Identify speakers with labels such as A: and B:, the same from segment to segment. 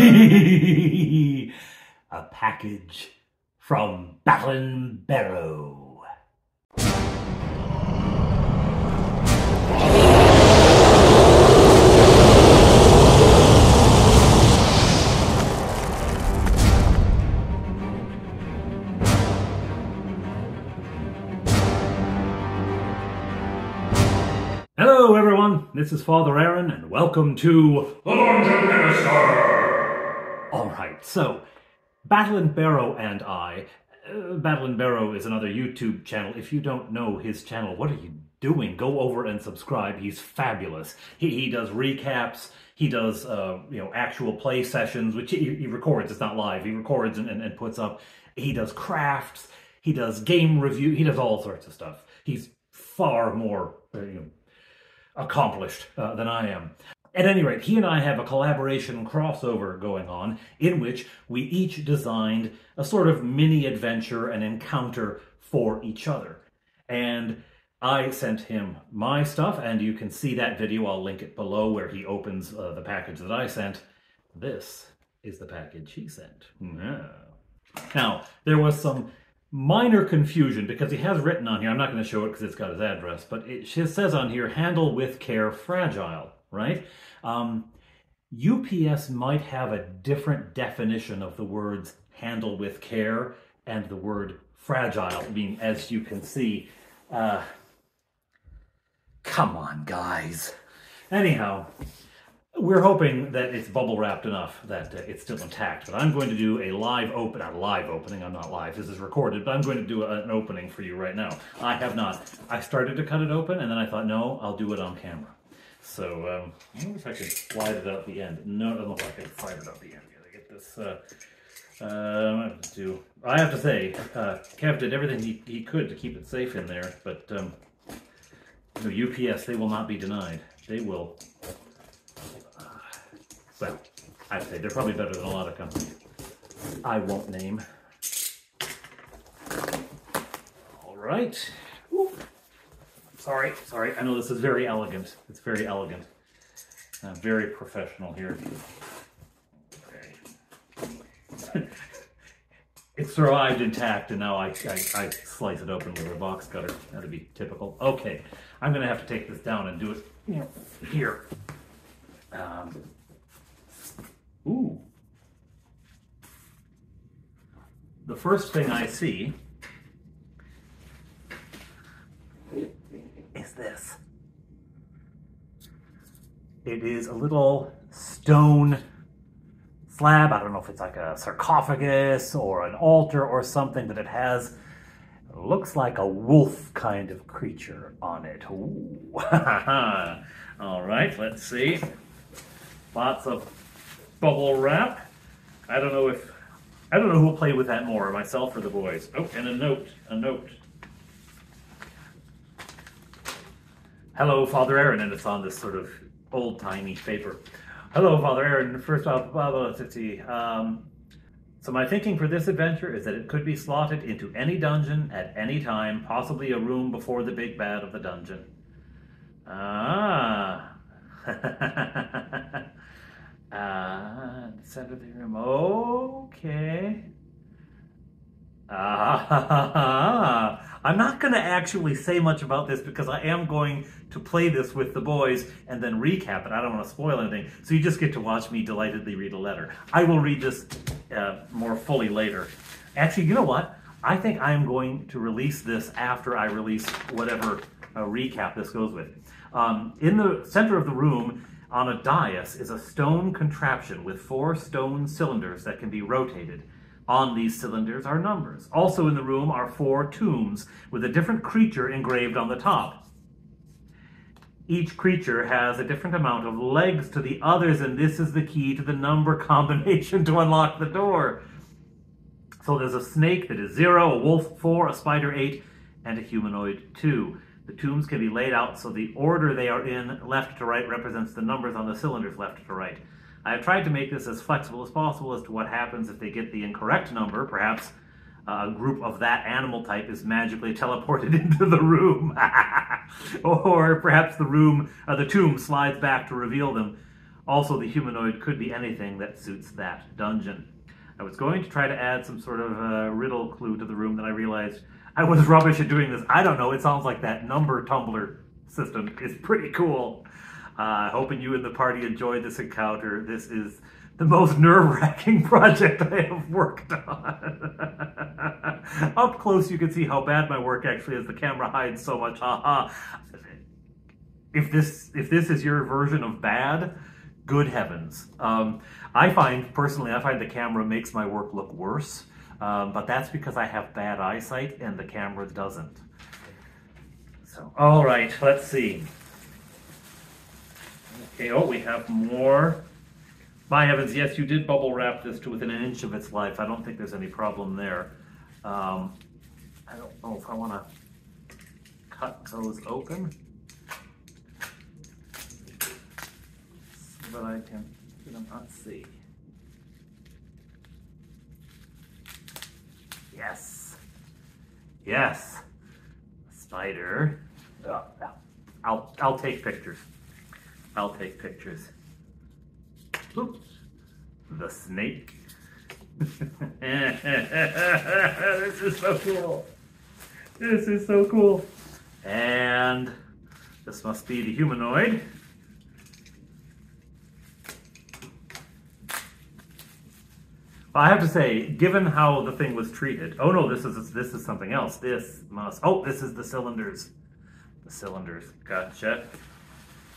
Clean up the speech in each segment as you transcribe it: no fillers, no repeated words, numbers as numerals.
A: A package from Battlin Barrow. Hello everyone, this is Father Aaron and welcome to The London Minister! Alright, so Battlin Barrow and I, Battlin Barrow is another YouTube channel. If you don't know his channel, what are you doing? Go over and subscribe. He's fabulous. He does recaps, he does actual play sessions, which he records, it's not live, he records and puts up. He does crafts, he does game review, he does all sorts of stuff. He's far more accomplished than I am. At any rate, he and I have a collaboration crossover going on in which we each designed a sort of mini adventure and encounter for each other. And I sent him my stuff, and you can see that video. I'll link it below where he opens the package that I sent. This is the package he sent. Now, there was some minor confusion because he has written on here, I'm not going to show it because it's got his address, but it says on here, handle with care, fragile, right? UPS might have a different definition of the words handle with care and the word fragile. I mean, as you can see, come on, guys. Anyhow, we're hoping that it's bubble wrapped enough that it's still intact, but I'm going to do a live opening, I'm not live, this is recorded, but I'm going to do an opening for you right now. I have not. I started to cut it open and then I thought, no, I'll do it on camera. So, I wonder if I could slide it out the end. No, it doesn't look like I can slide it out the end. I get this, I have to say, Kev did everything he could to keep it safe in there, but, UPS, they will not be denied. They will. Well, I'd say they're probably better than a lot of companies I won't name. All right. Ooh. Sorry. I know this is very elegant. It's very elegant. Very professional here. Okay. It survived intact, and now I slice it open with a box cutter. That'd be typical. Okay, I'm going to have to take this down and do it here. Ooh. The first thing I see is this. It is a little stone slab. I don't know if it's like a sarcophagus or an altar or something, but it looks like a wolf kind of creature on it. Ooh. All right, let's see. Lots of bubble wrap. I don't know who will play with that more, myself or the boys. Oh, and a note. Hello, Father Aaron, and it's on this sort of old-timey paper. Hello, Father Aaron. First off, so my thinking for this adventure is that it could be slotted into any dungeon at any time, possibly a room before the big bad of the dungeon. Center of the room. Okay. I'm not going to actually say much about this because I am going to play this with the boys and then recap it. I don't want to spoil anything. So you just get to watch me delightedly read a letter. I will read this more fully later. Actually, you know what? I think I am going to release this after I release whatever recap this goes with. In the center of the room, on a dais, is a stone contraption with 4 stone cylinders that can be rotated. On these cylinders are numbers. Also in the room are 4 tombs with a different creature engraved on the top. Each creature has a different amount of legs to the others, and this is the key to the number combination to unlock the door. So there's a snake that is 0, a wolf 4, a spider 8, and a humanoid 2. The tombs can be laid out so the order they are in, left to right, represents the numbers on the cylinders left to right. I have tried to make this as flexible as possible as to what happens if they get the incorrect number. Perhaps a group of that animal type is magically teleported into the room. Or perhaps the tomb slides back to reveal them. Also, the humanoid could be anything that suits that dungeon. I was going to try to add some sort of riddle clue to the room, that I realized I was rubbish at doing this. I don't know, it sounds like that number tumbler system is pretty cool. Hoping you and the party enjoyed this encounter. This is the most nerve-wracking project I have worked on. Up close you can see how bad my work actually is. The camera hides so much. If this is your version of bad, good heavens. I find the camera makes my work look worse, but that's because I have bad eyesight and the camera doesn't. So, all right, let's see. Okay, oh, we have more. My heavens, yes, you did bubble wrap this to within an inch of its life. I don't think there's any problem there. I don't know if I want to cut those open so that I can get them. Let's see. Yes. Yes. Spider. Oh, I'll take pictures. I'll take pictures. Oops. The snake. This is so cool. This is so cool. And this must be the humanoid. Well, I have to say, given how the thing was treated. Oh no, this is something else. This is the cylinders. The cylinders. Gotcha.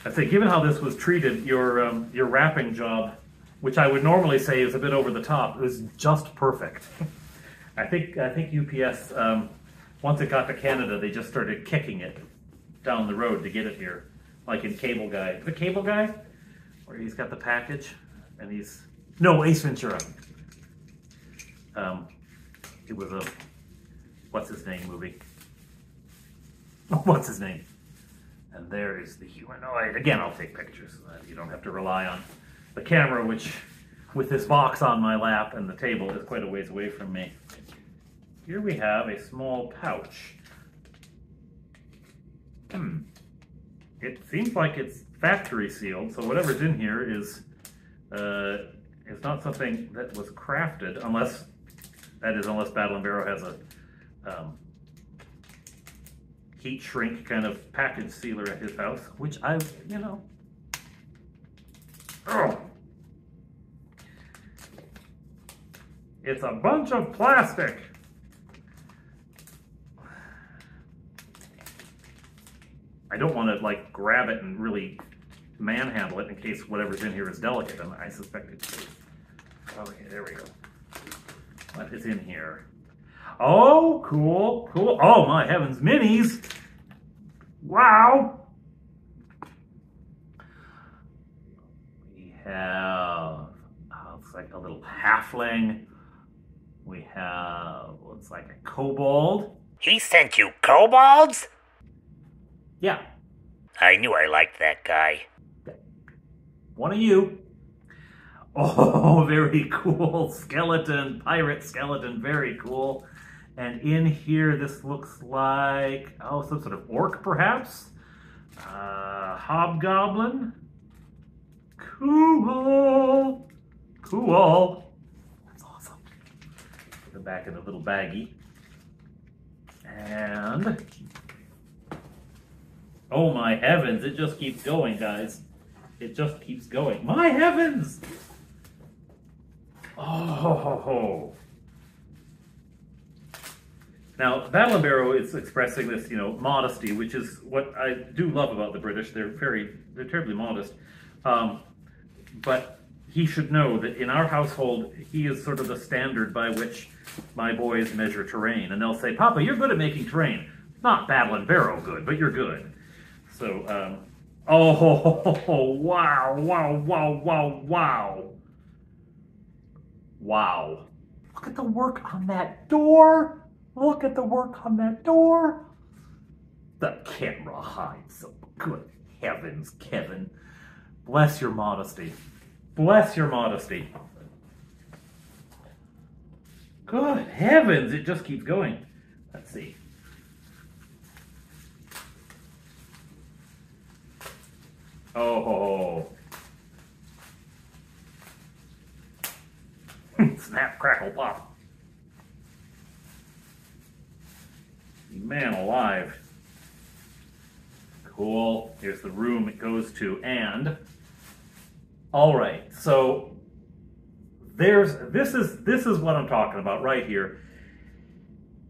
A: I'd say, given how this was treated, your wrapping job, which I would normally say is a bit over the top, was just perfect. I think UPS, once it got to Canada, they just started kicking it down the road to get it here, like in Cable Guy. The Cable Guy, where he's got the package, and Ace Ventura. It was a what's his name movie. What's his name? And there is the humanoid. Again, I'll take pictures so that you don't have to rely on the camera, which, with this box on my lap and the table, is quite a ways away from me. Here we have a small pouch. It seems like it's factory sealed, so whatever's in here is not something that was crafted, unless Battlin Barrow has a heat shrink kind of package sealer at his house, which oh, it's a bunch of plastic. I don't want to grab it and really manhandle it in case whatever's in here is delicate, and I suspect it is. Okay, there we go. What is in here? Oh, cool, cool. Oh, my heavens, minis. Wow. We have, looks like a little halfling. We have, looks like a kobold.
B: He sent you kobolds?
A: Yeah.
B: I knew I liked that guy.
A: One of you. Oh, very cool skeleton, pirate skeleton, very cool. And in here, this looks like, some sort of orc, perhaps? Hobgoblin? Cool! Cool! That's awesome. Put it back in a little baggie. And, oh my heavens, it just keeps going, guys. It just keeps going. My heavens! Oh! Now, Battlin Barrow is expressing this, modesty, which is what I do love about the British. They're terribly modest. But he should know that in our household, he is sort of the standard by which my boys measure terrain. And they'll say, Papa, you're good at making terrain. Not Battlin Barrow good, but you're good. So, wow, wow, wow, wow, wow. Wow. Look at the work on that door. Look at the work on that door. The camera hides so good heavens, Kevin. Bless your modesty. Bless your modesty. Good heavens, it just keeps going. Let's see. Oh. snap, crackle, pop. Man alive. Cool. Here's the room it goes to, and all right. So this is what I'm talking about right here.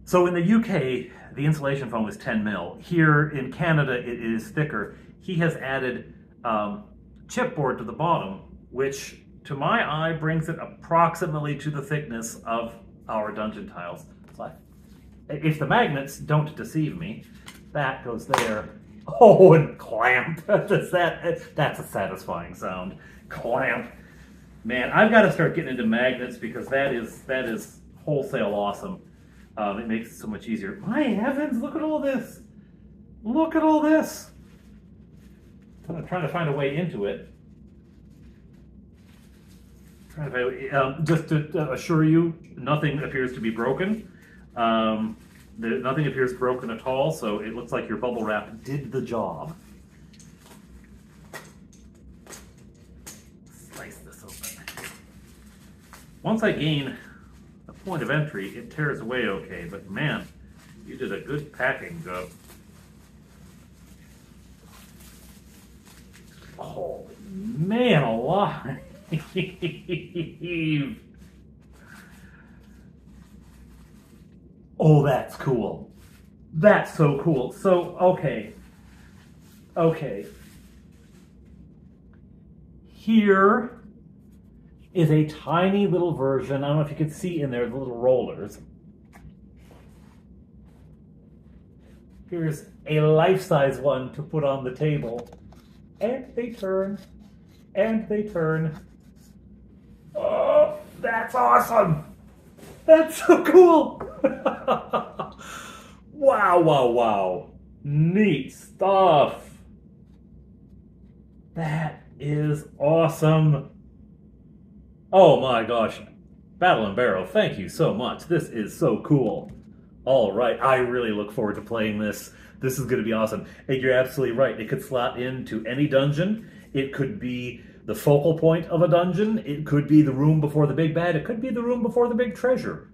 A: So in the UK, the insulation foam is 10 mil. Here in Canada, it is thicker. He has added chipboard to the bottom, which to my eye brings it approximately to the thickness of our dungeon tiles. So if the magnets don't deceive me, that goes there. Oh, and clamp. That's a satisfying sound. Clamp. Man, I've got to start getting into magnets because that is wholesale awesome. It makes it so much easier. My heavens, look at all this. Look at all this. I'm trying to find a way into it. Just to assure you, nothing appears to be broken. Nothing appears broken at all, so it looks like your bubble wrap did the job. Slice this open. Once I gain a point of entry, it tears away okay, but man, you did a good packing job. Oh, man alive. Oh, that's cool. That's so cool. So, okay. Okay. Here is a tiny little version. I don't know if you can see in there the little rollers. Here's a life-size one to put on the table. And they turn. And they turn. Oh, that's awesome. That's so cool. Wow, wow, wow. Neat stuff. That is awesome. Oh my gosh. Battlin Barrow, thank you so much. This is so cool. All right, I really look forward to playing this. This is going to be awesome. And you're absolutely right. It could slot into any dungeon. It could be the focal point of a dungeon. It could be the room before the big bad. It could be the room before the big treasure.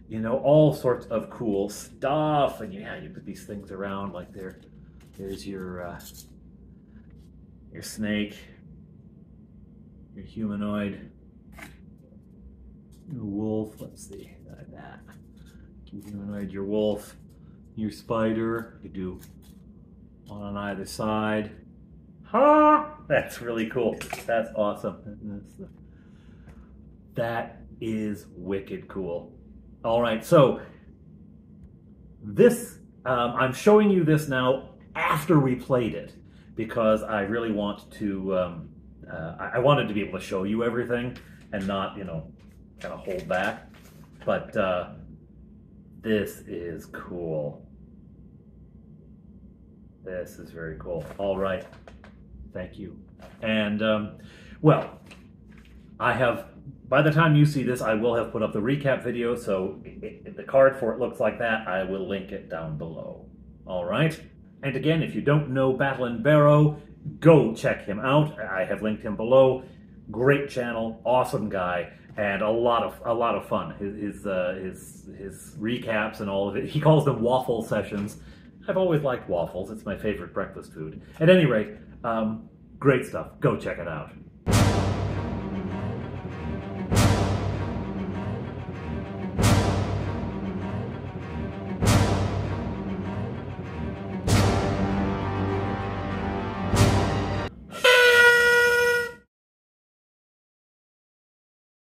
A: You know, all sorts of cool stuff. And yeah, you put these things around like there's your snake, your humanoid, your wolf. Let's see, like that. Your humanoid, your wolf, your spider. You do one on either side. Ha! That's really cool. That's awesome. That is wicked cool. All right, so this, I'm showing you this now after we played it because I really want to, I wanted to be able to show you everything and not, you know, kind of hold back. But this is cool. This is very cool. All right. Thank you. And, well, I have, by the time you see this, I will have put up the recap video, so the card for it looks like that. I will link it down below. All right? And again, if you don't know Battlin Barrow, go check him out. I have linked him below. Great channel, awesome guy, and a lot of fun. His recaps and all of it. He calls them waffle sessions. I've always liked waffles. It's my favorite breakfast food. At any rate, great stuff. Go check it out.